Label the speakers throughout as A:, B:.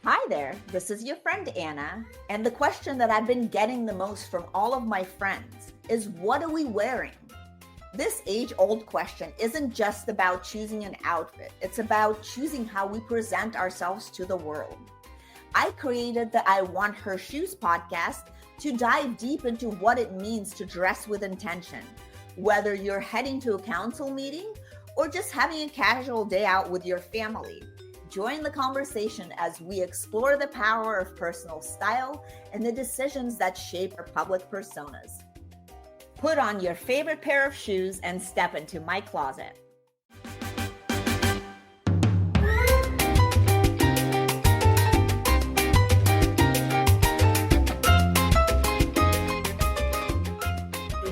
A: Hi there, this is your friend Anna, and the question that I've been getting the most from all of my friends is, what are we wearing? This age-old question isn't just about choosing an outfit, it's about choosing how we present ourselves to the world. I created the I Want Her Shoes podcast to dive deep into what it means to dress with intention, whether you're heading to a council meeting or just having a casual day out with your family. Join the conversation as we explore the power of personal style and the decisions that shape our public personas. Put on your favorite pair of shoes and step into my closet.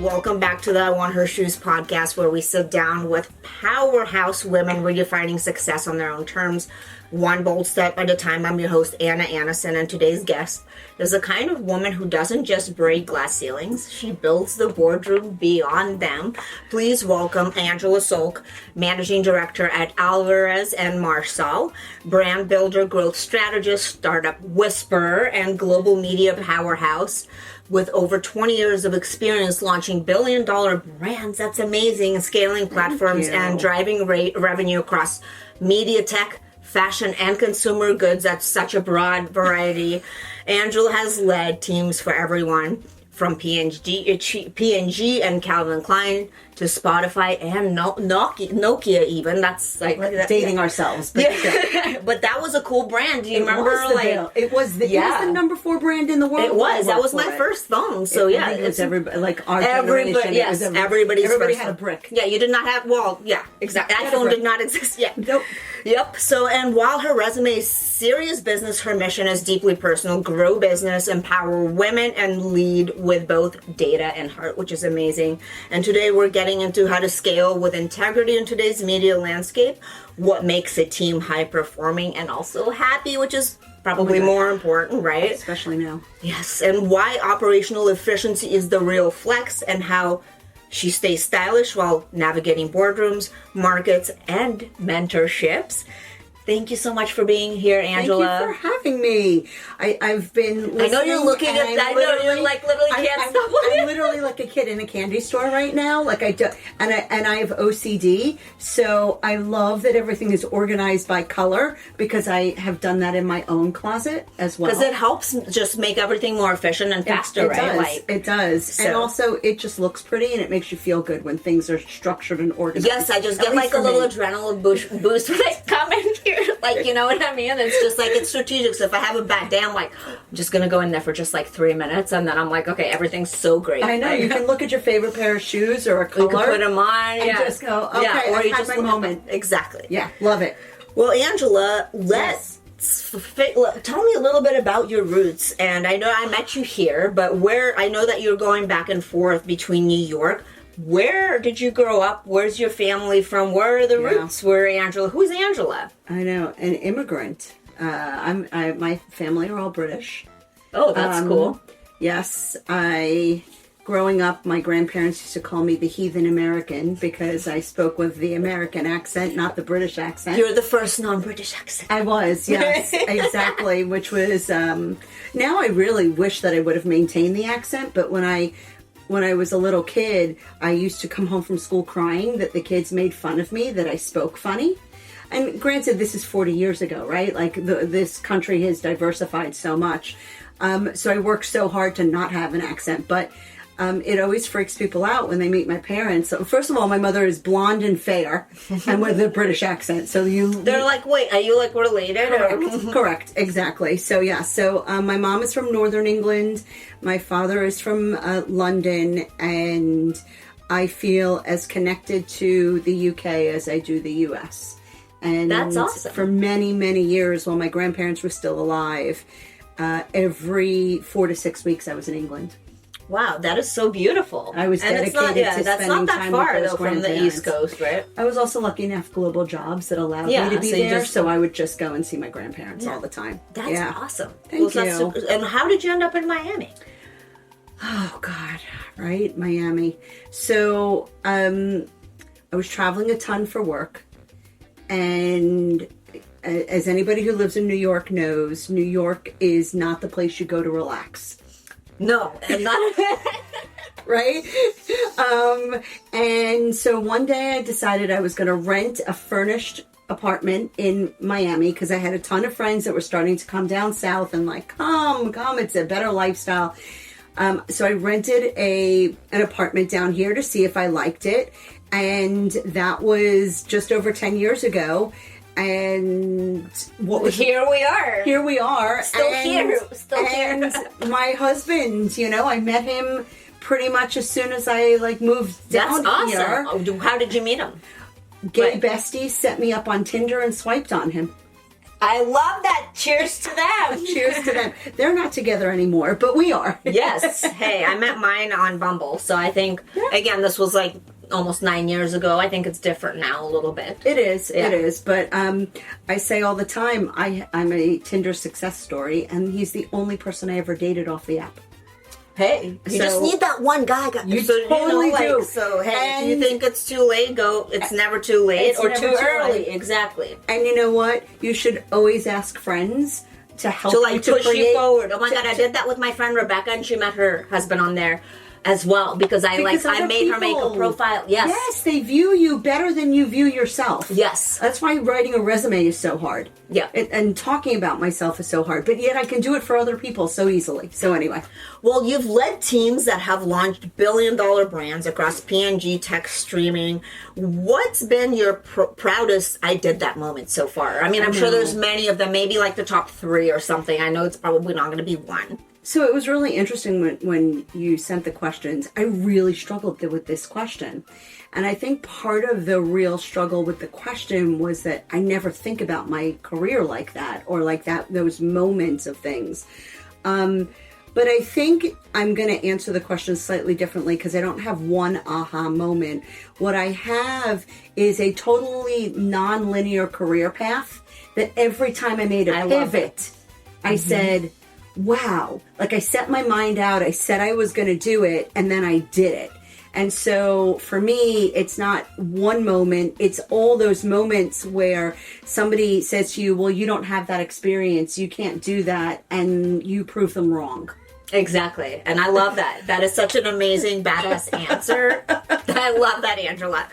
A: Welcome back to the I Want Her Shoes podcast, where we sit down with powerhouse women redefining success on their own terms, one bold step at a time. I'm your host, Anna Annison, and today's guest is the kind of woman who doesn't just break glass ceilings, she builds the boardroom beyond them. Please welcome Angela Solk, Managing Director at Alvarez & Marsal, brand builder, growth strategist, startup whisperer, and global media powerhouse. With over 20 years of experience launching billion-dollar brands, that's amazing, and scaling platforms and driving revenue across media, tech, fashion, and consumer goods at such a broad variety. Angela has led teams for everyone from P&G and Calvin Klein to Spotify and Nokia even. That's like
B: dating ourselves. But,
A: yeah. But that was a cool brand. Do you remember?
B: It was the number 4 brand in the world.
A: It was. That was my first phone. So yeah,
B: it was everybody, like our
A: everybody.
B: generation.
A: Yes,
B: everybody had
A: phone.
B: a brick.
A: Yeah, you did not have. Well, yeah, exactly. iPhone did not exist yet.
B: Nope.
A: Yep. So, and while her resume is serious business, her mission is deeply personal: grow business, empower women, and lead with both data and heart, which is amazing. And today we're getting into how to scale with integrity in today's media landscape, what makes a team high performing and also happy, which is probably more important, right?
B: Especially now.
A: Yes, and why operational efficiency is the real flex, and how she stays stylish while navigating boardrooms, markets, and mentorships. Thank you so much for being here, Angela.
B: Thank you for having me. I've been listening.
A: I know you're looking at that. I know you're like literally can't stop looking.
B: I'm literally like a kid in a candy store right now. Like I do, and I have OCD, so I love that everything is organized by color, because I have done that in my own closet as well.
A: Because it helps just make everything more efficient and faster, right?
B: It does. So. And also it just looks pretty and it makes you feel good when things are structured and organized.
A: Yes, I just get like a little adrenaline boost when I come in here. Like, you know what I mean? It's just like, it's strategic. So if I have a bad day, I'm like, I'm just going to go in there for just like 3 minutes. And then I'm like, okay, everything's so great.
B: I know.
A: Like,
B: you can look at your favorite pair of shoes or a color.
A: You can put them on.
B: And just go, okay,
A: or you
B: just
A: just
B: my moment.
A: Exactly.
B: Yeah, love it.
A: Well, Angela, tell me a little bit about your roots. And I know I met you here, but I know that you're going back and forth between New York. Where did you grow up? Where's your family from? Where are the roots? Who's Angela?
B: I know, an immigrant. My family are all British.
A: Oh, that's cool.
B: Yes, growing up, my grandparents used to call me the heathen American because I spoke with the American accent, not the British accent.
A: You're the first non-British accent.
B: I was, yes, exactly, which was, now I really wish that I would have maintained the accent, but when I was a little kid, I used to come home from school crying that the kids made fun of me, that I spoke funny. And granted, this is 40 years ago, right? Like, this country has diversified so much. So I worked so hard to not have an accent, but it always freaks people out when they meet my parents. So first of all, my mother is blonde and fair and with a British accent. So they're
A: like, wait, are you like related?
B: Correct, exactly. So yeah, my mom is from Northern England. My father is from London, and I feel as connected to the UK as I do the US. And
A: that's awesome.
B: For many, many years, while my grandparents were still alive, every 4 to 6 weeks I was in England.
A: Wow, that is so beautiful.
B: I was dedicated to spending time with those grandparents. That's not that far, though,
A: from the East Coast, right?
B: I was also lucky enough global jobs that allowed me to be there, so I would just go and see my grandparents all the time.
A: That's awesome.
B: Thank you.
A: And how did you end up in Miami?
B: Oh, God, right? Miami. So, I was traveling a ton for work, and as anybody who lives in New York knows, New York is not the place you go to relax.
A: No, and not
B: right? And so one day I decided I was going to rent a furnished apartment in Miami because I had a ton of friends that were starting to come down south and like, come, it's a better lifestyle. So I rented an apartment down here to see if I liked it. And that was just over 10 years ago. And
A: here we are.
B: Here we are.
A: Still here.
B: And my husband, I met him pretty much as soon as I moved down here.
A: That's awesome. How did you meet him?
B: Gay besties set me up on Tinder and swiped on him.
A: I love that. Cheers to them.
B: Cheers to them. They're not together anymore, but we are.
A: Yes. Hey, I met mine on Bumble. So I think, again, this was almost 9 years ago. I think it's different now a little bit.
B: It is. Yeah. It is. But I say all the time, I'm a Tinder success story, and he's the only person I ever dated off the app.
A: Hey, you just need that one guy.
B: You totally do.
A: So, hey, if you think it's too late, it's never too late or too early. Exactly.
B: And you know what? You should always ask friends to help you
A: push you forward. Oh my God, I did that with my friend Rebecca, and she met her husband on there as well because I made her make a profile.
B: Yes, they view you better than you view yourself.
A: Yes.
B: That's why writing a resume is so hard.
A: Yeah.
B: And talking about myself is so hard, but yet I can do it for other people so easily. So anyway.
A: Well, you've led teams that have launched billion-dollar brands across P&G, tech, streaming. What's been your proudest I did that moment so far? I mean, I'm sure there's many of them, maybe the top 3 or something. I know it's probably not going to be one.
B: So it was really interesting when you sent the questions. I really struggled with this question. And I think part of the real struggle with the question was that I never think about my career like that or those moments of things. But I think I'm going to answer the question slightly differently because I don't have one aha moment. What I have is a totally non-linear career path that every time I made a pivot, I said, wow, I set my mind out, I said I was going to do it, and then I did it. And so for me, it's not one moment, it's all those moments where somebody says to you, well, you don't have that experience, you can't do that, and you prove them wrong.
A: Exactly. And I love that. That is such an amazing, badass answer. I love that, Angela.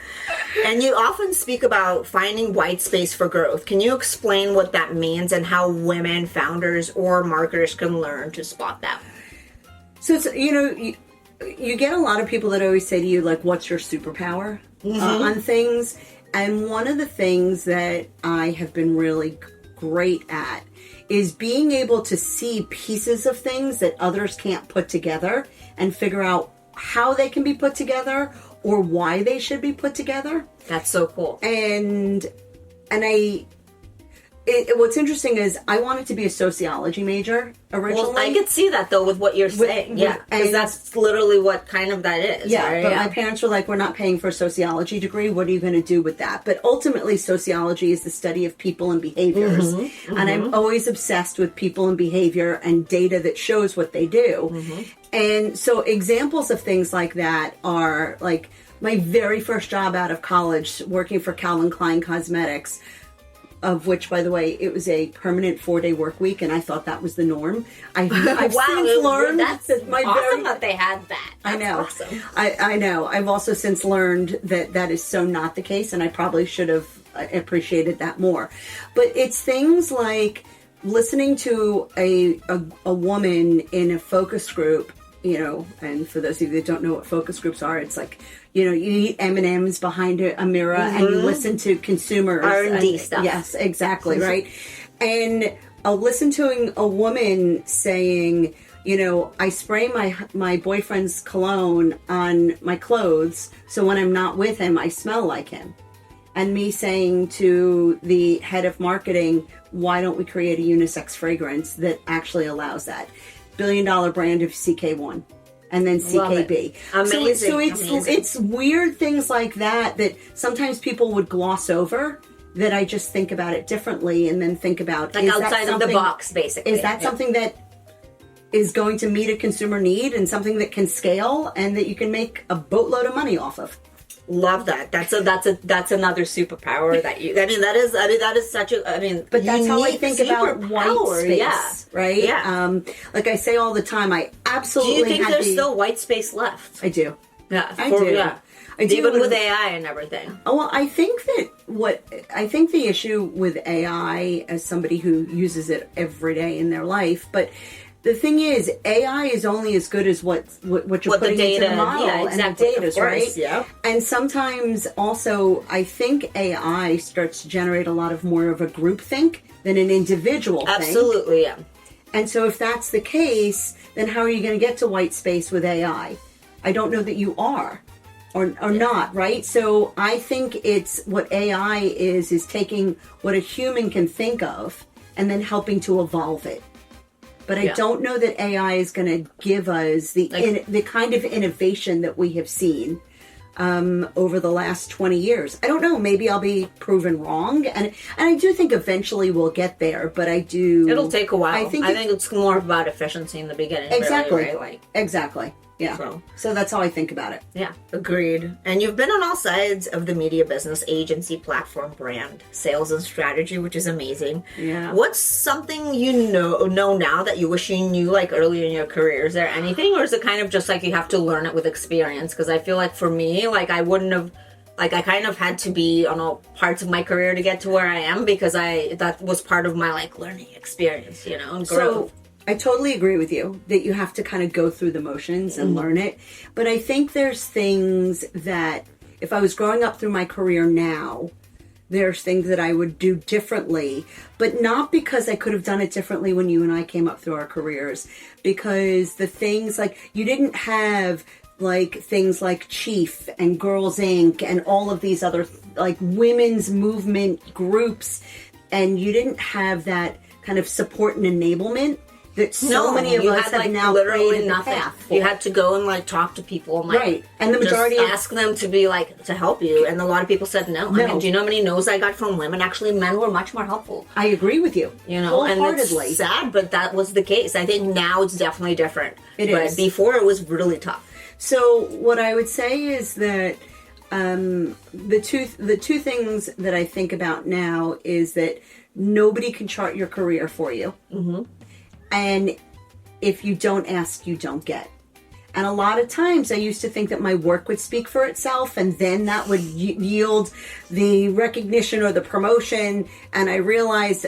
A: And you often speak about finding white space for growth. Can you explain what that means and how women, founders, or marketers can learn to spot that?
B: So, it's, you get a lot of people that always say to you, what's your superpower on things? And one of the things that I have been really great at is being able to see pieces of things that others can't put together and figure out how they can be put together or why they should be put together.
A: That's so cool.
B: And what's interesting is I wanted to be a sociology major originally.
A: Well, I could see that though with what you're saying. Yeah, because that's literally what kind of that is.
B: Yeah,
A: right?
B: But my parents were like, we're not paying for a sociology degree. What are you going to do with that? But ultimately, sociology is the study of people and behaviors. And I'm always obsessed with people and behavior and data that shows what they do. And so examples of things like that are my very first job out of college working for Klein Cosmetics, of which, by the way, it was a permanent 4-day work week, and I thought that was the norm. I've since learned
A: that's awesome that they had that.
B: I know.
A: Awesome.
B: I know. I've also since learned that is so not the case, and I probably should have appreciated that more. But it's things like listening to a woman in a focus group, and for those of you that don't know what focus groups are, it's you eat M&Ms behind a mirror and you listen to consumers.
A: R&D stuff.
B: Yes, exactly, right? And I'll listen to a woman saying, I spray my boyfriend's cologne on my clothes, so when I'm not with him, I smell like him. And me saying to the head of marketing, why don't we create a unisex fragrance that actually allows that? $1 billion brand of CK1. And then CKB.
A: Amazing.
B: So it's weird things like that sometimes people would gloss over, that I just think about it differently and then think about
A: outside of the box, basically.
B: Is that something that is going to meet a consumer need and something that can scale and that you can make a boatload of money off of?
A: Love that. That's another superpower that you. I mean, that is such a. I mean,
B: but that's how I
A: unique
B: think about white space,
A: yeah.
B: right?
A: Yeah.
B: Like I say all the time, I absolutely.
A: Do you think there's still white space left?
B: I do.
A: Yeah,
B: I do.
A: Yeah.
B: I do.
A: Even with AI and everything.
B: Oh, well, I think the issue with AI, as somebody who uses it every day in their life, but the thing is, AI is only as good as what you're putting into the model,
A: yeah, exactly.
B: and the data, right?
A: Yeah.
B: And sometimes also, I think AI starts to generate a lot of more of a group think than an individual think.
A: Absolutely, yeah.
B: And so if that's the case, then how are you going to get to white space with AI? I don't know that you are. Or not, right? So I think it's what AI is taking what a human can think of and then helping to evolve it. But I don't know that AI is going to give us the kind of innovation that we have seen over the last 20 years. I don't know. Maybe I'll be proven wrong, and I do think eventually we'll get there. But I do.
A: It'll take a while. I think it's more about efficiency in the beginning.
B: Exactly.
A: Really, right?
B: Exactly. Yeah. So that's how I think about it.
A: Yeah, agreed. And you've been on all sides of the media business, agency, platform, brand, sales, and strategy, which is amazing.
B: Yeah.
A: What's something you know now that you wish you knew like early in your career? Is there anything, or is it kind of just like you have to learn it with experience? Because I feel like for me, like I wouldn't have. Like I kind of had to be on all parts of my career to get to where I am because that was part of my like learning experience, you know, and growth.
B: So, I totally agree with you that you have to kind of go through the motions and learn it. But I think there's things that if I was growing up through my career now, there's things that I would do differently, but not because I could have done it differently when you and I came up through our careers, because the things like you didn't have like things like Chief and Girls Inc. and all of these other like women's movement groups, and you didn't have that kind of support and enablement that so many of us have now
A: literally
B: nothing.
A: You had to go and like talk to people and like
B: right, and the majority
A: just ask them to be like to help you, and a lot of people said no. I mean, do you know how many no's I got from women? Actually, men were much more helpful.
B: I agree with you.
A: You know, and it's sad, but that was the case. I think now it's definitely different. But before it was really tough.
B: So what I would say is that the two things that I think about now is that nobody can chart your career for you. Mm-hmm. And if you don't ask, you don't get. And a lot of times I used to think that my work would speak for itself and then that would yield the recognition or the promotion. And I realized,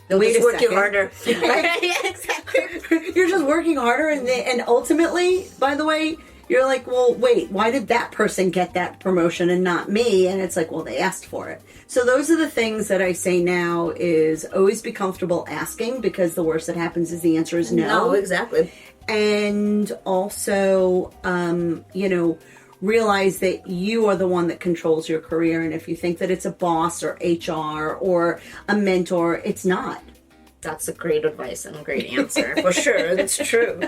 A: wait a second. Harder.
B: Exactly. You're just working harder. And ultimately, by the way, you're like, well, wait, why did that person get that promotion and not me? And it's like, well, they asked for it. So those are the things that I say now is always be comfortable asking, because the worst that happens is the answer is no.
A: No, exactly.
B: And also, realize that you are the one that controls your career. And if you think that it's a boss or HR or a mentor, it's not.
A: That's a great advice and a great answer. For sure, that's true.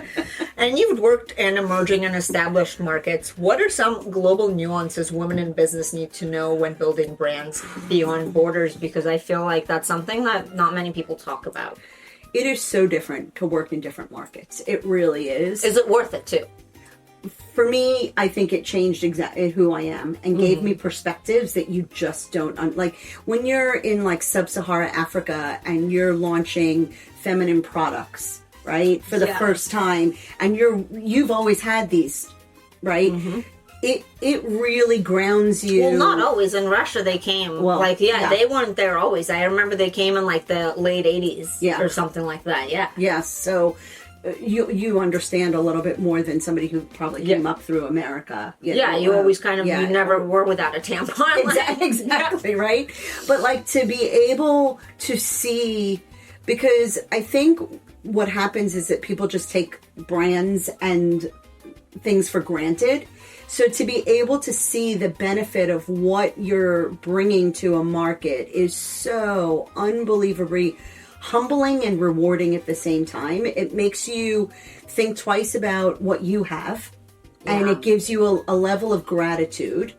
A: And you've worked in emerging and established markets. What are some global nuances women in business need to know when building brands beyond borders? Because I feel like that's something that not many people talk about.
B: It is so different to work in different markets. It really is.
A: Is it worth it too?
B: For me, I think it changed exactly who I am and gave me perspectives that you just don't like when you're in like sub-Saharan Africa and you're launching feminine products, right? For the first time, and you've always had these, right? Mm-hmm. It really grounds you.
A: Well, not always. In Russia, they came. Well, they weren't there always. I remember they came in like the late 80s or something like that. Yeah.
B: Yes. So you understand a little bit more than somebody who probably came up through America.
A: You always kind of, you never were without a tampon.
B: Exactly, right? But like to be able to see, because I think what happens is that people just take brands and things for granted. So to be able to see the benefit of what you're bringing to a market is so unbelievably humbling and rewarding at the same time. It makes you think twice about what you have, and it gives you a level of gratitude.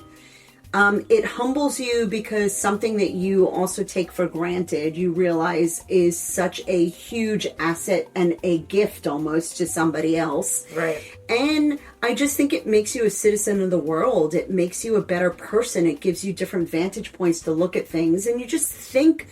B: It humbles you because something that you also take for granted, you realize is such a huge asset and a gift almost to somebody else.
A: Right.
B: And I just think it makes you a citizen of the world. It makes you a better person. It gives you different vantage points to look at things. And you just think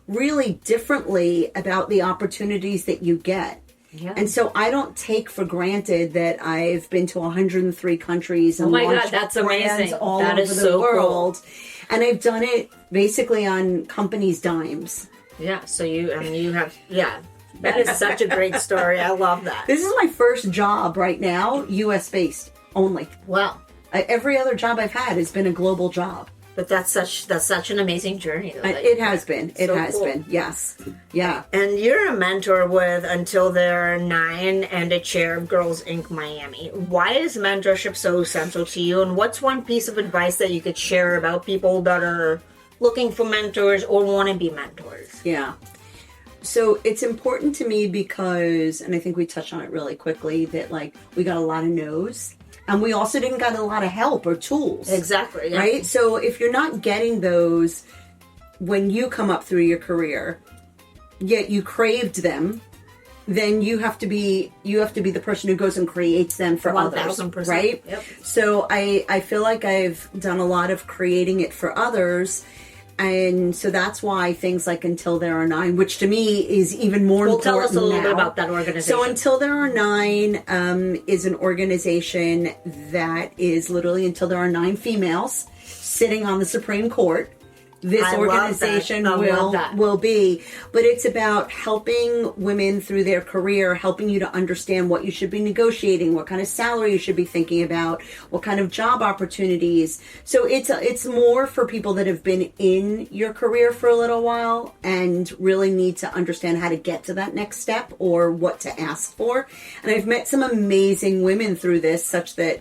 B: really differently about the opportunities that you get.
A: Yeah.
B: And so I don't take for granted that I've been to 103 countries and
A: Oh my God,
B: launched
A: that's
B: brands
A: amazing.
B: all
A: That
B: over
A: is
B: the
A: so
B: world.
A: cool.
B: And I've done it basically on companies' dimes.
A: Yeah. So you have, that is such a great story. I love that.
B: This is my first job right now, US based only.
A: Wow.
B: Every other job I've had has been a global job.
A: But that's such an amazing journey, though.
B: It has been. It has
A: cool.
B: been. Yes. Yeah.
A: And you're a mentor with Until They're 9 and a chair of Girls Inc. Miami. Why is mentorship so essential to you? And what's one piece of advice that you could share about people that are looking for mentors or want to be mentors?
B: Yeah. So it's important to me because, and I think we touched on it really quickly, that like we got a lot of no's. And we also didn't get a lot of help or tools.
A: Exactly. Yeah.
B: Right? So if you're not getting those when you come up through your career, yet you craved them, then you have to be the person who goes and creates them for
A: 1,000%.
B: others. Right?
A: Yep.
B: So I feel like I've done a lot of creating it for others. And so that's why things like Until There Are 9, which to me is even more important now.
A: Tell us a little bit about that organization.
B: So Until There Are 9 is an organization that is literally until there are 9 females sitting on the Supreme Court. This organization will be, but it's about helping women through their career, helping you to understand what you should be negotiating, what kind of salary you should be thinking about, what kind of job opportunities. So it's more for people that have been in your career for a little while and really need to understand how to get to that next step or what to ask for. And I've met some amazing women through this, such that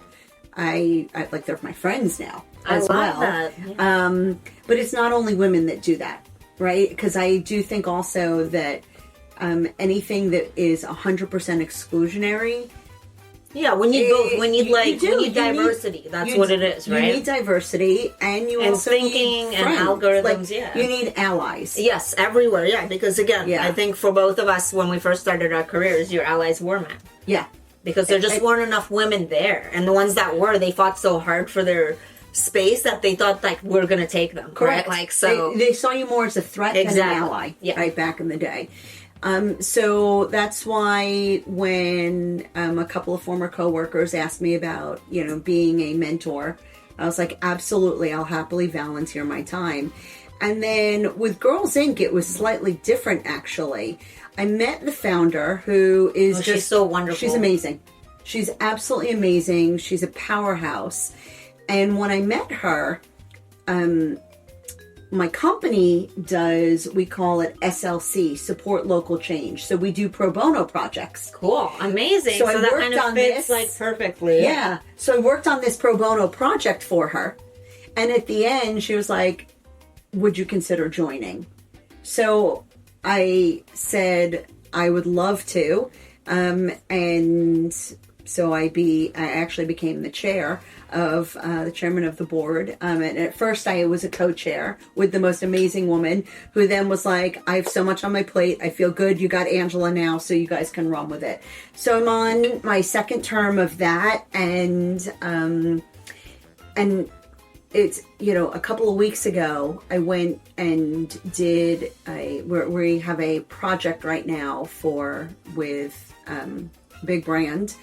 B: I like they're my friends now as well.
A: That. Yeah.
B: But it's not only women that do that, right? Because I do think also that anything that is 100% exclusionary.
A: Yeah, we need diversity. That's what it is, right?
B: You need diversity, and you also
A: thinking
B: need
A: and
B: friends.
A: algorithms.
B: You need allies.
A: Yes, everywhere. Yeah, because again, I think for both of us, when we first started our careers, your allies were men.
B: Yeah,
A: because there just weren't enough women there, and the ones that were, they fought so hard for their space that they thought like we're gonna take them.
B: Correct.
A: Right? Like so,
B: they saw you more as a threat than an ally.
A: Yeah.
B: Right back in the day. So that's why when a couple of former coworkers asked me about, being a mentor, I was like, absolutely, I'll happily volunteer my time. And then with Girls Inc., it was slightly different, actually. I met the founder, who is
A: she's so wonderful.
B: She's amazing. She's absolutely amazing. She's a powerhouse. And when I met her, my company does, we call it SLC, Support Local Change. So we do pro bono projects.
A: Cool. Amazing. So that kind of fits like perfectly.
B: Yeah. So I worked on this pro bono project for her. And at the end, she was like, would you consider joining? So I said, I would love to. And so I actually became the chair of the chairman of the board. And at first I was a co-chair with the most amazing woman, who then was like, I have so much on my plate. I feel good. You got Angela now, so you guys can run with it. So I'm on my second term of that. And it's, a couple of weeks ago, I went and we have a project right now with big brand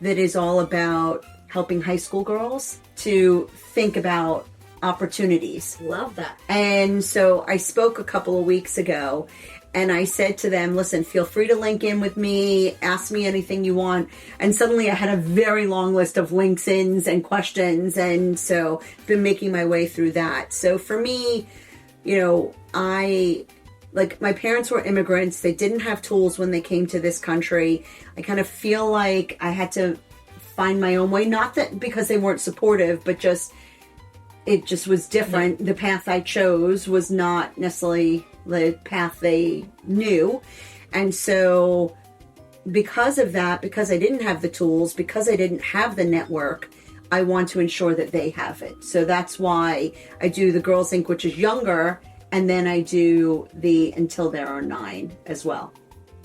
B: that is all about helping high school girls to think about opportunities.
A: Love that.
B: And so I spoke a couple of weeks ago, and I said to them, listen, feel free to link in with me, ask me anything you want. And suddenly I had a very long list of links ins and questions. And so I've been making my way through that. So for me, my parents were immigrants. They didn't have tools when they came to this country. I kind of feel like I had to find my own way. Not that because they weren't supportive, but it just was different. Yeah. The path I chose was not necessarily the path they knew. And so because of that, because I didn't have the tools, because I didn't have the network, I want to ensure that they have it. So that's why I do the Girls Inc., which is younger, and then I do the Until There Are 9 as well.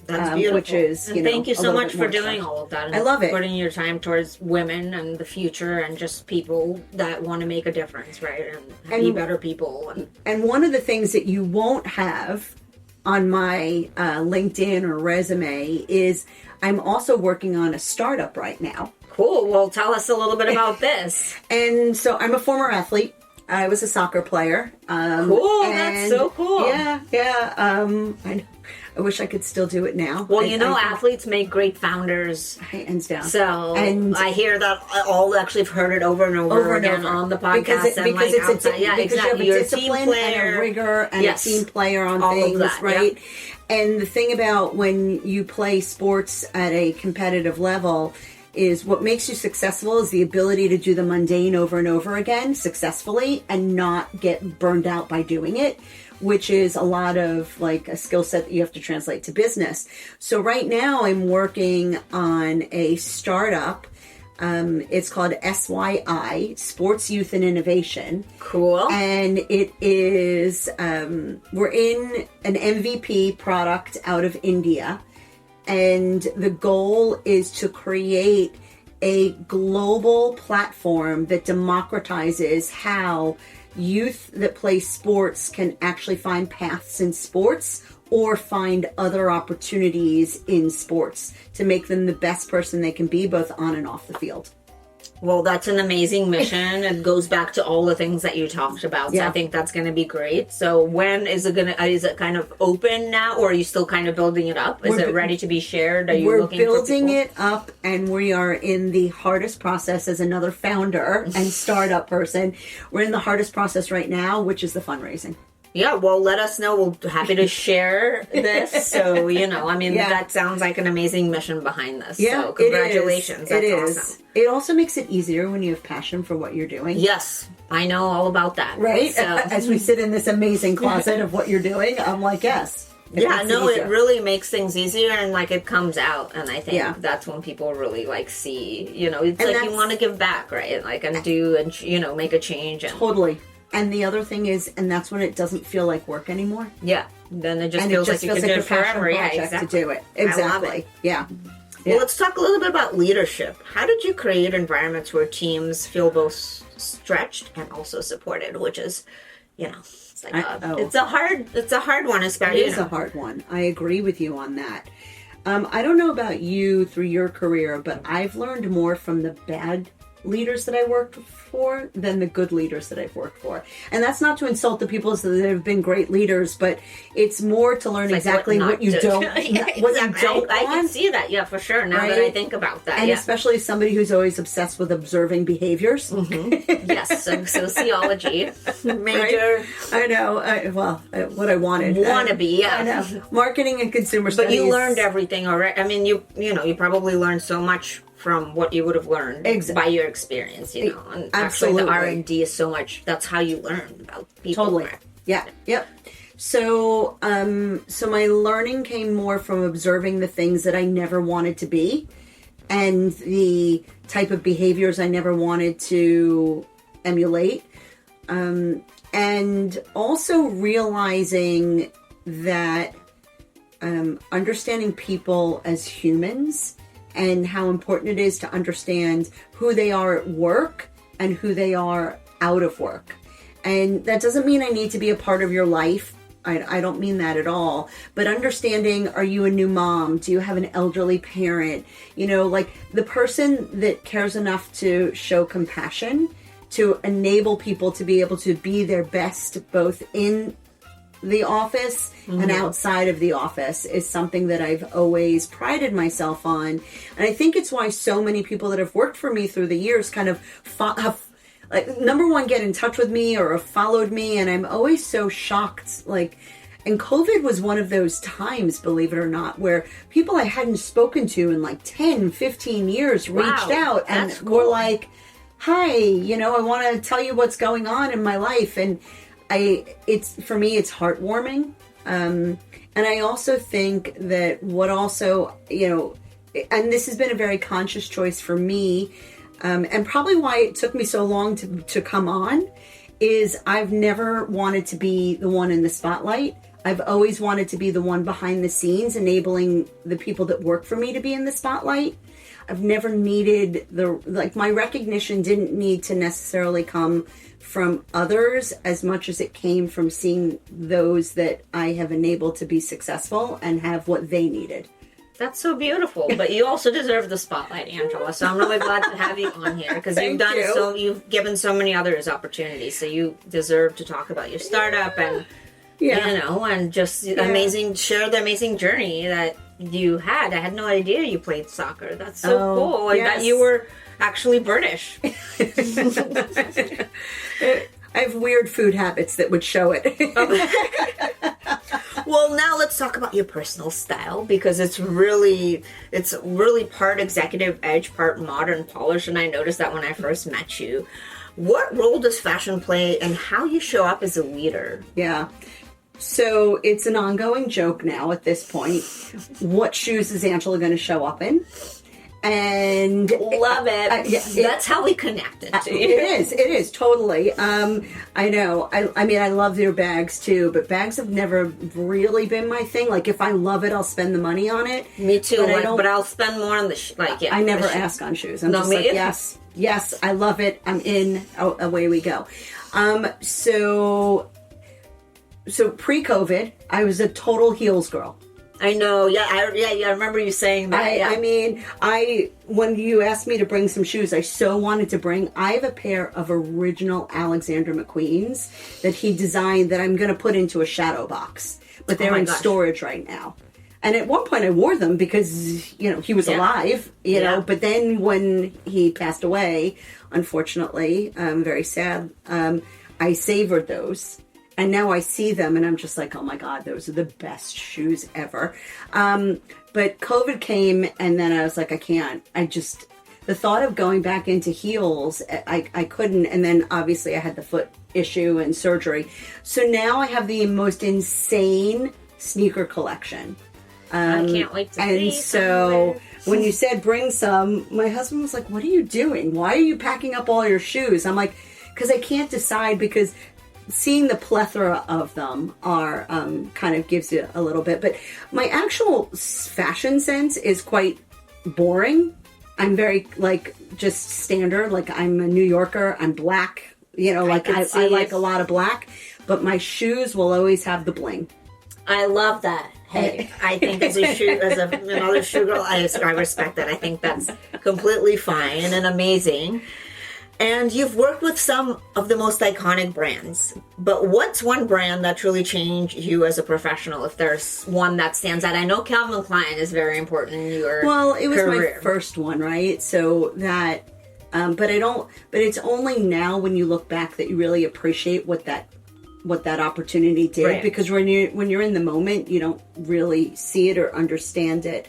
A: That's beautiful.
B: Which is,
A: and thank you so much for doing
B: stuff.
A: all of that. And
B: I love it.
A: Putting your time towards women and the future and just people that want to make a difference, right? And be better people.
B: And one of the things that you won't have on my LinkedIn or resume is I'm also working on a startup right now.
A: Cool. Well, tell us a little bit about this.
B: And so I'm a former athlete. I was a soccer player.
A: Cool. That's so cool.
B: Yeah. I know. I wish I could still do it now.
A: Well, athletes make great founders.
B: Hands down.
A: So I hear that all actually have heard it over and over again on the podcast.
B: Because you have a discipline and a rigor and a team player on all things, right? Yeah. And the thing about when you play sports at a competitive level is what makes you successful is the ability to do the mundane over and over again successfully and not get burned out by doing it, which is a lot of like a skill set that you have to translate to business. So right now I'm working on a startup. It's called SYI, Sports Youth and Innovation.
A: Cool.
B: And it is, we're in an MVP product out of India. And the goal is to create a global platform that democratizes how youth that play sports can actually find paths in sports or find other opportunities in sports to make them the best person they can be both on and off the field.
A: Well, that's an amazing mission. It goes back to all the things that you talked about. So I think that's going to be great. So when is it kind of open now, or are you still kind of building it up? Is it ready to be shared? Are you looking for people?
B: We're building it up, and we are in the hardest process as another founder and startup person. We're in the hardest process right now, which is the fundraising.
A: Yeah, well, let us know. We're happy to share this. So, that sounds like an amazing mission behind this. Yeah, so congratulations.
B: It
A: is.
B: That's awesome. It also makes it easier when you have passion for what you're doing.
A: Yes, I know all about that.
B: Right? So. As we sit in this amazing closet of what you're doing, I'm like, yes.
A: It really makes things easier and like it comes out. And I think that's when people really like see, it's like you want to give back, right? Like and do and, make a change. And,
B: totally. And the other thing is, and that's when it doesn't feel like work anymore.
A: Yeah. Then it just feels like you can do it forever.
B: Yeah, exactly. To do it. Exactly.
A: I love it.
B: Yeah.
A: Well, let's talk a little bit about leadership. How did you create environments where teams feel both stretched and also supported, which is, it's like it's a hard one, especially.
B: It is a hard one. I agree with you on that. I don't know about you through your career, but I've learned more from the bad leaders that I worked for than the good leaders that I've worked for. And that's not to insult the people that have been great leaders, but it's more to learn exactly what you don't want.
A: I can see that, for sure, now that I think about that.
B: And especially somebody who's always obsessed with observing behaviors.
A: Mm-hmm. Yes, sociology. Major.
B: Right? I know. What I wanted.
A: Wannabe,
B: I know. Marketing and consumer studies.
A: But you learned everything already. I mean, you probably learned so much from what you would have learned by your experience, And
B: absolutely.
A: Actually, the R&D is so much. That's how you learn about people.
B: Totally.
A: Right?
B: Yeah. Yep. So, so my learning came more from observing the things that I never wanted to be, and the type of behaviors I never wanted to emulate, and also realizing that understanding people as humans. And how important it is to understand who they are at work and who they are out of work. And that doesn't mean I need to be a part of your life. I don't mean that at all. But understanding, are you a new mom? Do you have an elderly parent? Like the person that cares enough to show compassion, to enable people to be able to be their best both in the office and outside of the office is something that I've always prided myself on. And I think it's why so many people that have worked for me through the years kind of have, number one, get in touch with me or have followed me. And I'm always so shocked. And COVID was one of those times, believe it or not, where people I hadn't spoken to in 10, 15 years reached out and were like, hi, I want to tell you what's going on in my life. And for me, it's heartwarming. And I also think that what also, and this has been a very conscious choice for me, and probably why it took me so long to come on, is I've never wanted to be the one in the spotlight. I've always wanted to be the one behind the scenes, enabling the people that work for me to be in the spotlight. I've never needed my recognition didn't need to necessarily come from others as much as it came from seeing those that I have enabled to be successful and have what they needed.
A: That's so beautiful, but you also deserve the spotlight, Angela. So I'm really glad to have you on here because you've given so many others opportunities. So you deserve to talk about your startup and and just share the amazing journey that you had. I had no idea you played soccer. That's so cool. And that you were actually British.
B: I have weird food habits that would show it.
A: Well, now let's talk about your personal style because it's really part executive edge, part modern polish, and I noticed that when I first met you. What role does fashion play in how you show up as a leader?
B: Yeah. So it's an ongoing joke now at this point. What shoes is Angela going to show up in? And
A: love it. That's how we connected to you.
B: It is totally. I know. I mean, I love your bags too, but bags have never really been my thing. Like, if I love it, I'll spend the money on it.
A: Me too. But I'll spend more on the
B: I never ask on shoes. I'm just like, yes, I love it. I'm in. Away we go. So pre-COVID, I was a total heels girl.
A: I know. I remember you saying that.
B: I mean, when you asked me to bring some shoes, I so wanted to bring. I have a pair of original Alexander McQueen's that he designed that I'm going to put into a shadow box, but they're in storage right now. And at one point, I wore them because he was alive. But then when he passed away, unfortunately, very sad. I savored those. And now I see them and I'm just like, oh my God, those are the best shoes ever. But COVID came and then I was like, I can't. The thought of going back into heels, I couldn't. And then obviously I had the foot issue and surgery. So now I have the most insane sneaker collection.
A: I can't wait to see.
B: And so when you said bring some, my husband was like, what are you doing? Why are you packing up all your shoes? I'm like, because I can't decide because seeing the plethora of them are kind of gives you a little bit. But my actual fashion sense is quite boring. I'm very just standard. Like, I'm a New Yorker. I'm black. I like a lot of black. But my shoes will always have the bling.
A: I love that. Hey, I think another shoe girl, I respect that. I think that's completely fine and amazing. And you've worked with some of the most iconic brands. But what's one brand that truly changed you as a professional, if there's one that stands out? I know Calvin Klein is very important in your
B: Well, it was
A: career.
B: my first one, right? So that, but it's only now when you look back that you really appreciate what that opportunity did. Right. Because when you're in the moment, you don't really see it or understand it.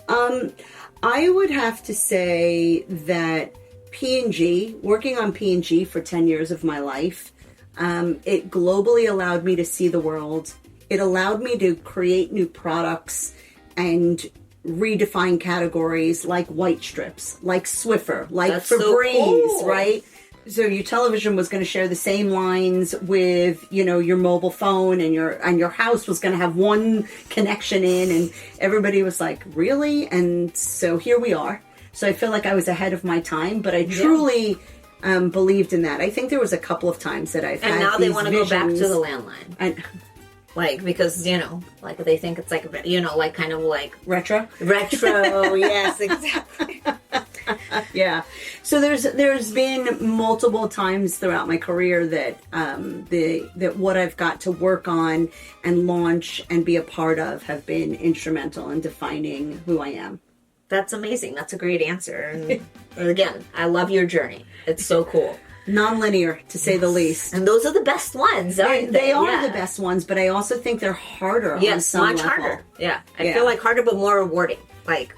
B: I would have to say that P&G, working on P&G for 10 years of my life, it globally allowed me to see the world. It allowed me to create new products and redefine categories like white strips, like Swiffer, like
A: That's
B: Febreze,
A: so cool.
B: right? So your television was going to share the same lines with, your mobile phone, and your house was going to have one connection in, and everybody was like, really? And so here we are. So I feel like I was ahead of my time, but I truly believed in that. I think there was a couple of times that I've had
A: And now
B: these
A: they want to go back to the landline. Because, they think it's kind of like...
B: Retro?
A: Retro, yes, exactly.
B: Yeah. So there's been multiple times throughout my career that that what I've got to work on and launch and be a part of have been instrumental in defining who I am.
A: That's amazing. That's a great answer. And again, I love your journey. It's so cool.
B: Non-linear, to say the least.
A: And those are the best ones, aren't they?
B: They are the best ones, but I also think they're harder on some level.
A: Harder. Yeah. I feel like harder, but more rewarding.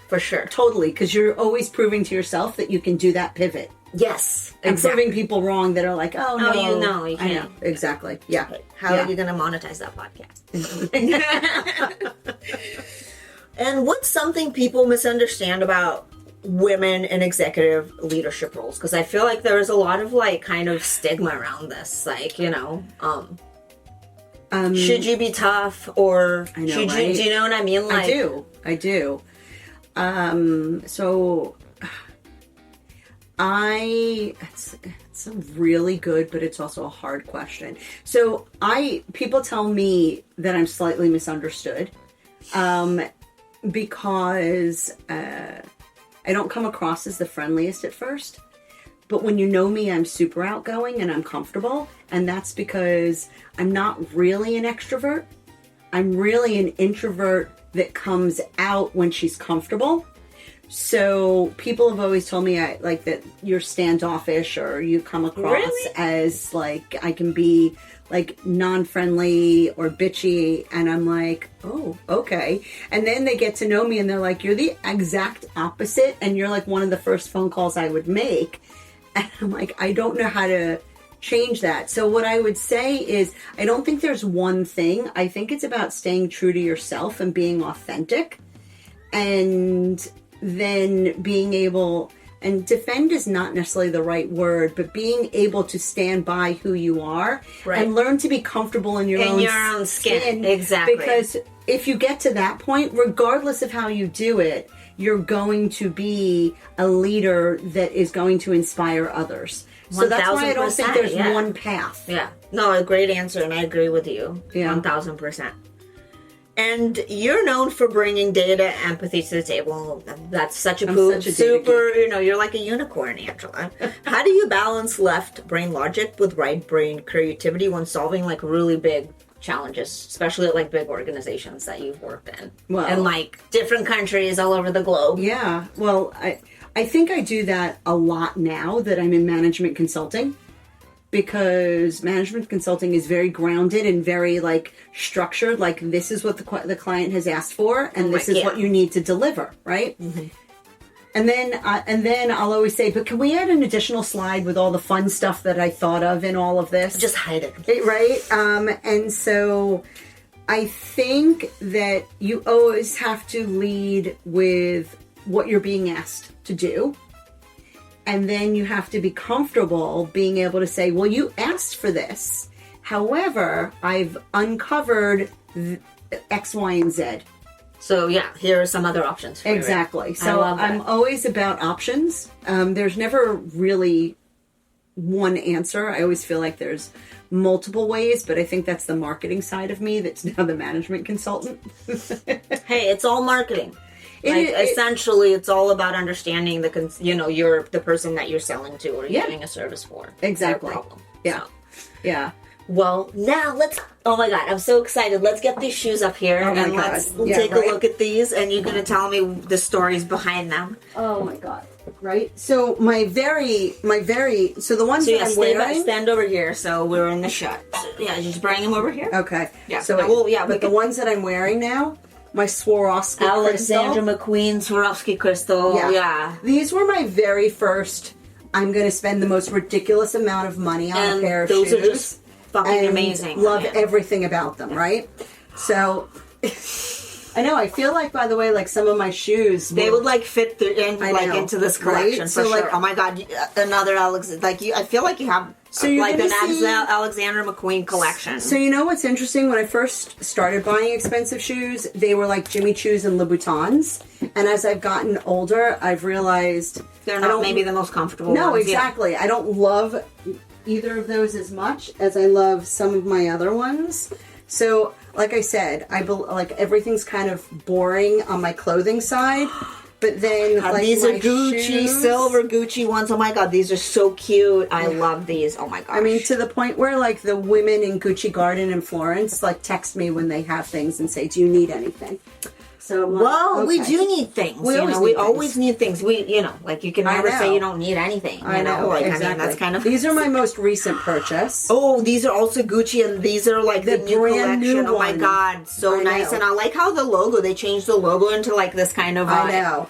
A: For sure.
B: Totally, because you're always proving to yourself that you can do that pivot.
A: Yes.
B: And proving people wrong that are like, oh, no.
A: You can't.
B: I know. Exactly. Yeah.
A: How are you going to monetize that podcast? And what's something people misunderstand about women in executive leadership roles? Because I feel like there's a lot of like kind of stigma around this. Like, you know, should you be tough or
B: I know,
A: should
B: right?
A: you? Do you know what I mean? Like,
B: I do. So it's a really good, but it's also a hard question. So people tell me that I'm slightly misunderstood, because I don't come across as the friendliest at first. But when you know me, I'm super outgoing and I'm comfortable. And that's because I'm not really an extrovert. I'm really an introvert that comes out when she's comfortable. So people have always told me like that you're standoffish, or you come across as like I can be like non-friendly or bitchy, and I'm like, oh, okay. And then they get to know me and they're like, you're the exact opposite, and you're like one of the first phone calls I would make. And I'm like, I don't know how to change that. So what I would say is, I don't think there's one thing. I think it's about staying true to yourself and being authentic, and then being able, and defend is not necessarily the right word, but being able to stand by who you are, and learn to be comfortable in your own skin.
A: Exactly.
B: Because if you get to that point, regardless of how you do it, you're going to be a leader that is going to inspire others. So that's why I don't think there's one path.
A: Yeah. No, a great answer, and I agree with you.
B: Yeah.
A: 1,000%. And you're known for bringing data, empathy to the table. That's such a super, you know, you're like a unicorn, Angela. How do you balance left brain logic with right brain creativity when solving like really big challenges, especially at like big organizations that you've worked in?
B: Well,
A: and like different countries all over the globe.
B: Yeah. Well, I think I do that a lot now that I'm in management consulting. Because management consulting is very grounded and very like structured. Like, this is what the client has asked for, and this is what you need to deliver, right? Mm-hmm. And then I'll always say, but can we add an additional slide with all the fun stuff that I thought of in all of this?
A: Just hide it,
B: right? And so I think that you always have to lead with what you're being asked to do. And then you have to be comfortable being able to say, well, you asked for this. However, I've uncovered X, Y, and Z.
A: So yeah, here are some other options for
B: exactly. So I'm always about options. There's never really one answer. I always feel like there's multiple ways, but I think that's the marketing side of me that's now the management consultant.
A: Hey, it's all marketing. Essentially, it's all about understanding you're the person that you're selling to or you're giving a service for.
B: Exactly.
A: No problem.
B: Yeah.
A: So.
B: Yeah.
A: Well, now oh my God, I'm so excited. Let's get these shoes up here and let's take a look at these, and you're going to tell me the stories behind them.
B: Oh my God. Right? So so the ones that I'm wearing.
A: Stand over here so we're in the shot. So, just bring them over here.
B: Okay.
A: Yeah.
B: So but the ones that I'm wearing now, my Swarovski
A: Alexandra McQueen Swarovski crystal. Yeah.
B: These were my very first, I'm going to spend the most ridiculous amount of money on a pair of shoes.
A: Those are just fucking amazing.
B: Love everything about them, right? So, I know, I feel like, by the way, like some of my shoes,
A: they would like fit into this collection, right? For sure. Like, oh my God, another I feel like you have an Alexandra McQueen collection.
B: So you know what's interesting? When I first started buying expensive shoes, they were like Jimmy Choos and Louboutins. And as I've gotten older, I've realized
A: they're not maybe the most comfortable ones.
B: No, exactly. Yeah. I don't love either of those as much as I love some of my other ones. So, like I said, like everything's kind of boring on my clothing side. But then,
A: these are Gucci, silver Gucci ones. Oh my God, these are so cute. I love these. Oh my gosh.
B: I mean, to the point where like the women in Gucci Garden in Florence like text me when they have things and say, "Do you need anything?" So
A: we do need things. We always need things. You can never say you don't need anything.
B: I know. Exactly.
A: I mean, that's kind of.
B: These are my most recent purchase.
A: Oh, these are also Gucci, and these are like the new
B: brand
A: collection.
B: New
A: oh my God, so nice! And I like how the logo. They changed the logo into like this kind of.
B: I know.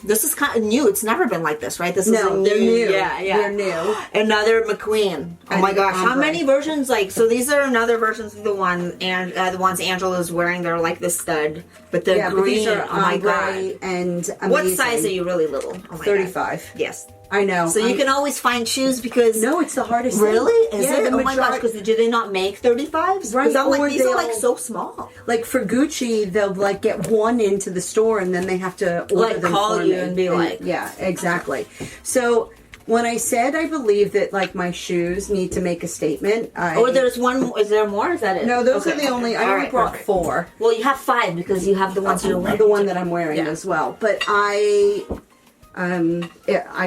A: This is kind of new. It's never been like this, right? This is a
B: they're new.
A: Yeah, yeah.
B: They're new.
A: Another McQueen. Oh my gosh, how
B: ombre.
A: many versions? Like, so these are another versions of the one, and the ones Angela's wearing. They're like the stud, but the green.
B: But these are
A: oh my god!
B: ombre and amazing.
A: What size are you? Really little. Oh my
B: 35.
A: God. Yes.
B: I know.
A: So you can always find shoes because
B: No, it's the hardest
A: really
B: thing.
A: is
B: Yeah,
A: it?
B: the
A: Oh my gosh!
B: majority-
A: Because do they not make 35s?
B: Right,
A: I'm like
B: or
A: these are
B: they'll-
A: like so small.
B: Like for Gucci, they'll like get one into the store and then they have to order
A: Like
B: them
A: call
B: for
A: you
B: me.
A: and be like-
B: yeah, exactly. So when I said I believe that like my shoes need to make a statement,
A: Or there's one. Is there more? Is that it?
B: no, those
A: Okay.
B: are the only. I
A: All
B: only
A: right,
B: brought
A: perfect.
B: 4.
A: Well, you have 5 because you have the ones you're wearing.
B: The one that I'm wearing
A: Yeah.
B: as well. But I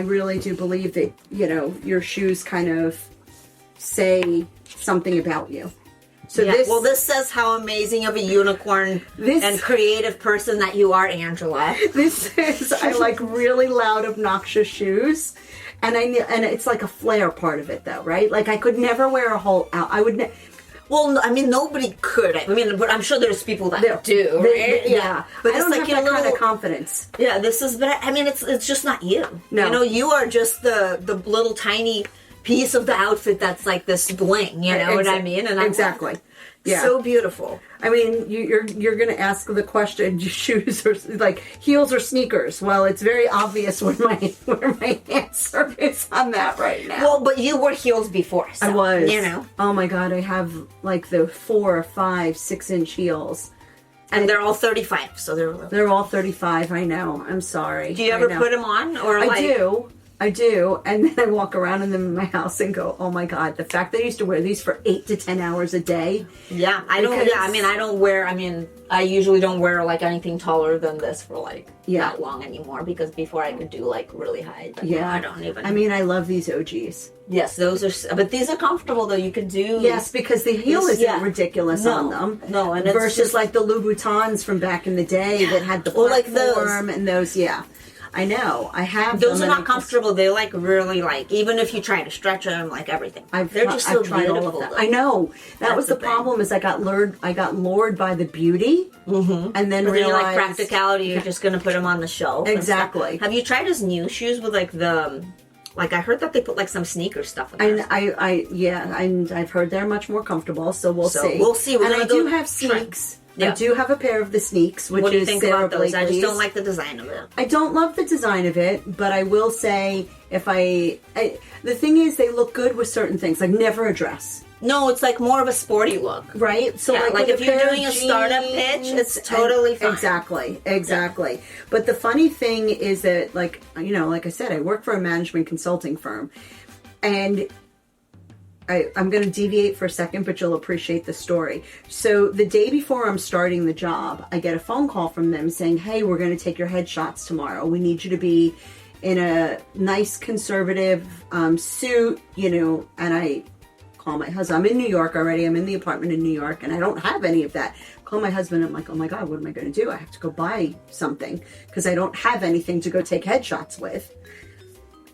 B: really do believe that, you know, your shoes kind of say something about you. So
A: Yeah. Well, this says how amazing of a unicorn and creative person that you are, Angela.
B: this is, I like really loud, obnoxious shoes. And it's like a flair part of it though, right? Like I could never wear a whole out. I would
A: Well, I mean, nobody could. I mean, but I'm sure there's people that do, right?
B: yeah.
A: But
B: I
A: it's
B: don't
A: like
B: have
A: your
B: that kind
A: little
B: of confidence.
A: Yeah, this is. But I mean, it's just not you.
B: No.
A: You know, you are just the little tiny piece of the outfit that's like this bling. You know what I mean? And I'm
B: exactly. Yeah.
A: So beautiful.
B: I mean, you're going to ask the question: shoes or like heels or sneakers? Well, it's very obvious where my answer is on that right now.
A: Well, but you were heels before. So,
B: I was.
A: You know.
B: Oh my God, I have like the 4, 5, 6 inch heels.
A: And they're all 35, so
B: They're all 35. I know. I'm sorry.
A: Do you ever put them on, or
B: I do, and then I walk around in them in my house and go, "Oh my God!" The fact that I used to wear these for 8 to 10 hours a day.
A: Yeah, I don't. Yeah, I mean, I don't wear. I mean, I usually don't wear like anything taller than this for like that long anymore. Because before I could do like really high. But now I don't even.
B: I mean, I love these OGs.
A: Yes, those are. But these are comfortable though. You can do.
B: Yes, because the heel isn't ridiculous on them.
A: No, and it's
B: versus
A: just,
B: like the Louboutins from back in the day that had the platform
A: like those.
B: and those. Yeah. I know. I have
A: those
B: them
A: are not comfortable. They like really like even if you try to stretch them, like everything. They're just so
B: tried
A: beautiful.
B: all of that. I know. That was the problem. Is I got lured by the beauty, and then
A: But then
B: realized
A: you're like practicality. You're just going to put them on the shelf. and
B: Exactly.
A: stuff. Have you tried his new shoes with like the? Like I heard that they put like some sneaker stuff in there.
B: And I've heard they're much more comfortable. So we'll see.
A: We'll see. We're
B: and
A: gonna
B: I do
A: go
B: have
A: try.
B: sneaks.
A: Yeah.
B: I do have a pair of the sneaks, which
A: What do you
B: is
A: think
B: Sarah
A: about those? I just
B: Blakely's.
A: don't like the design of it.
B: I don't love the design of it, but I will say if the thing is they look good with certain things, like never a dress.
A: No, it's like more of a sporty look.
B: Right? So
A: Yeah, like
B: with
A: if you're
B: pair of
A: doing a startup pitch,
B: jeans
A: it's totally fine.
B: Exactly. Yeah. But the funny thing is that, like, you know, like I said, I work for a management consulting firm, and I'm going to deviate for a second, but you'll appreciate the story. So the day before I'm starting the job, I get a phone call from them saying, "Hey, we're going to take your headshots tomorrow. We need you to be in a nice conservative suit, you know." And I call my husband. I'm in New York already. I'm in the apartment in New York, and I don't have any of that. Call my husband. I'm like, "Oh my God, what am I going to do? I have to go buy something because I don't have anything to go take headshots with."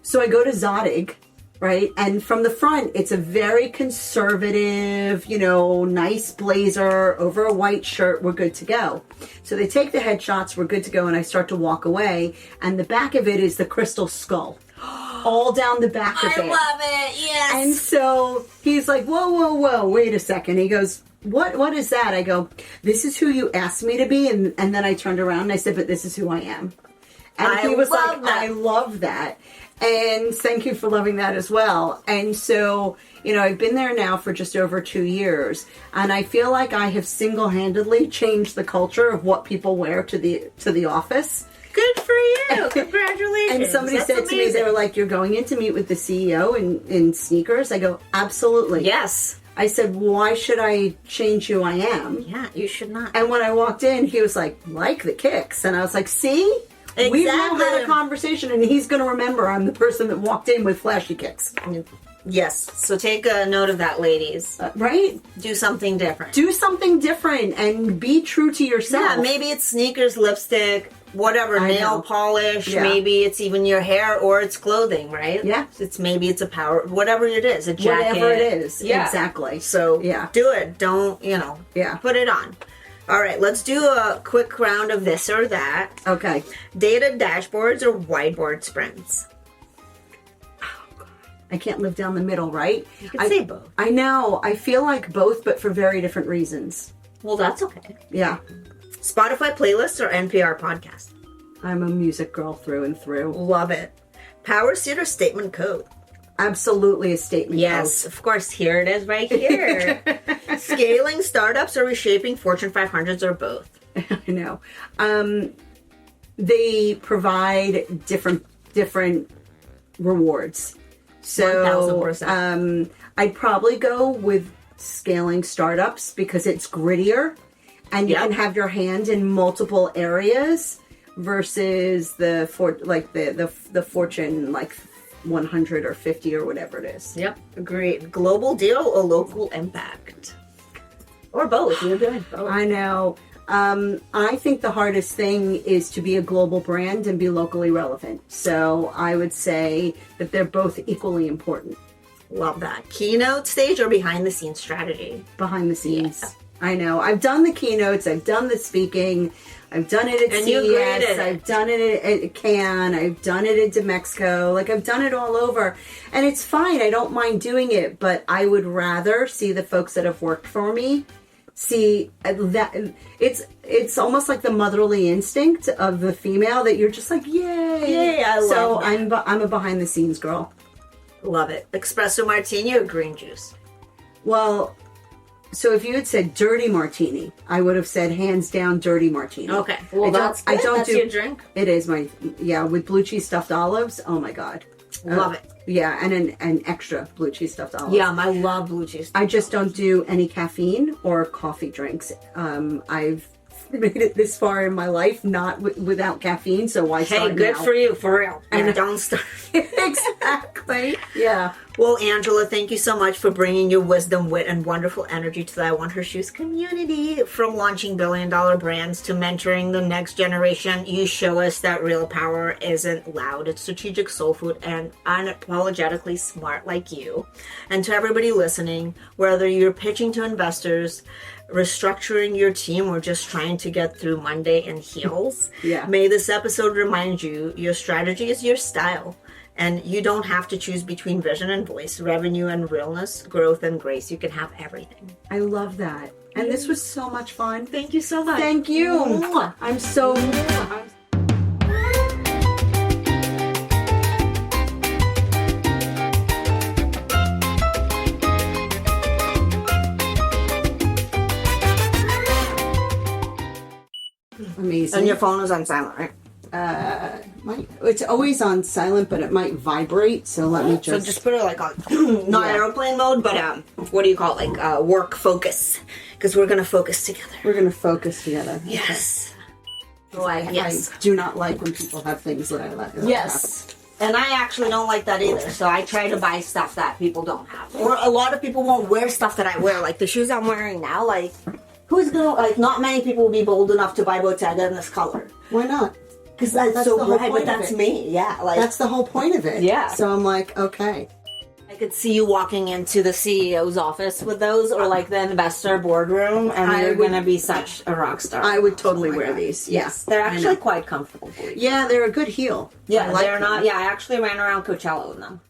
B: So I go to Zodig. Right? And from the front, it's a very conservative, you know, nice blazer over a white shirt. We're good to go. So they take the headshots. We're good to go. And I start to walk away. And the back of it is the crystal skull. All down the back of it.
A: I love it. Yes.
B: And so he's like, whoa, wait a second. He goes, what is that? I go, "This is who you asked me to be." And then I turned around and I said, "But this is who I am." And he was like, "I love that." And thank you for loving that as well. And so, you know, I've been there now for just over 2 years, and I feel like I have single-handedly changed the culture of what people wear to the office.
A: Good for you. Congratulations.
B: And somebody said to me, they were like, "You're going in to meet with the CEO in sneakers?" I go, "Absolutely."
A: Yes.
B: I said, "Why should I change who I am?"
A: Yeah, you should not.
B: And when I walked in, he was like the kicks. And I was like, "See?
A: Exactly.
B: We've now had a conversation, and he's going to remember I'm the person that walked in with flashy kicks."
A: Yes. So take a note of that, ladies.
B: Right?
A: Do something different.
B: Do something different and be true to yourself.
A: Yeah, maybe it's sneakers, lipstick, whatever, nail polish.
B: Yeah.
A: Maybe it's even your hair or it's clothing, right?
B: Yeah.
A: Maybe it's a power, whatever it is, a jacket.
B: Whatever it is.
A: Yeah.
B: Exactly.
A: So
B: yeah.
A: do it. Don't,
B: Yeah.
A: put it on. All right, let's do a quick round of this or that.
B: Okay.
A: Data dashboards or whiteboard sprints?
B: I can't live down the middle, right?
A: You can say both.
B: I know. I feel like both, but for very different reasons.
A: Well, that's okay.
B: Yeah.
A: Spotify playlists or NPR podcast?
B: I'm a music girl through and through.
A: Love it. Power seat or statement code?
B: Absolutely a statement.
A: Yes, of course. Here it is right here. Scaling startups or reshaping Fortune 500s or both?
B: I know. They provide different rewards. So
A: 1000%.
B: I'd probably go with scaling startups because it's grittier and you can have your hand in multiple areas versus the Fortune 100 or 50 or whatever it is.
A: Yep, agreed. Global deal or local impact? Or both. You're doing both.
B: I know. I think the hardest thing is to be a global brand and be locally relevant. So I would say that they're both equally important.
A: Love that. Keynote stage or behind the scenes strategy?
B: Behind the scenes.
A: Yeah.
B: I know. I've done the keynotes. I've done the speaking. I've done it at CES. I've done it at Cannes. I've done it at Mexico. I've done it all over. And it's fine. I don't mind doing it. But I would rather see the folks that have worked for me see that it's almost like the motherly instinct of the female that you're just like, yay.
A: I love that.
B: I'm a behind the scenes girl.
A: Love it. Espresso martini or green juice?
B: Well, so if you had said dirty martini, I would have said hands down dirty martini.
A: Okay. Well, that's your drink?
B: It is with blue cheese stuffed olives. Oh my God.
A: Love it.
B: Yeah, and an extra blue cheese stuffed olives.
A: Yeah, I love blue cheese.
B: I just don't do any caffeine or coffee drinks. I've made it this far in my life not without caffeine, so why start now?
A: Hey, good for you, for real. And don't start.
B: Exactly. Yeah.
A: Well, Angela, thank you so much for bringing your wisdom, wit, and wonderful energy to the I Want Her Shoes community. From launching billion-dollar brands to mentoring the next generation, you show us that real power isn't loud. It's strategic soul food and unapologetically smart like you. And to everybody listening, whether you're pitching to investors, restructuring your team, or just trying to get through Monday in heels, may this episode remind you your strategy is your style. And you don't have to choose between vision and voice, revenue and realness, growth and grace. You can have everything.
B: I love that. And this was so much fun.
A: Thank you so much.
B: Thank you.
A: Mwah.
B: I'm so... Amazing.
A: And your phone is on silent, right?
B: It's always on silent, but it might vibrate. So let me
A: So just put it on, not airplane mode, but what do you call it? Work focus. Because we're going to focus together.
B: We're going to focus together.
A: Yes.
B: Okay.
A: Yes.
B: I do not like when people have things that I like.
A: Yes. And I actually don't like that either. So I try to buy stuff that people don't have. Or a lot of people won't wear stuff that I wear. Like the shoes I'm wearing now, who's going to, not many people will be bold enough to buy Bottega in this color.
B: Why not?
A: Because that's so bright, but that's me. Yeah.
B: That's the whole point of it.
A: Yeah.
B: So I'm like, okay.
A: I could see you walking into the CEO's office with those, or the investor boardroom, and you're going to be such a rock star.
B: I would totally wear these.
A: Yes. They're actually quite comfortable for you.
B: Yeah, they're a good heel.
A: Yeah, they're not. Yeah, I actually ran around Coachella with them.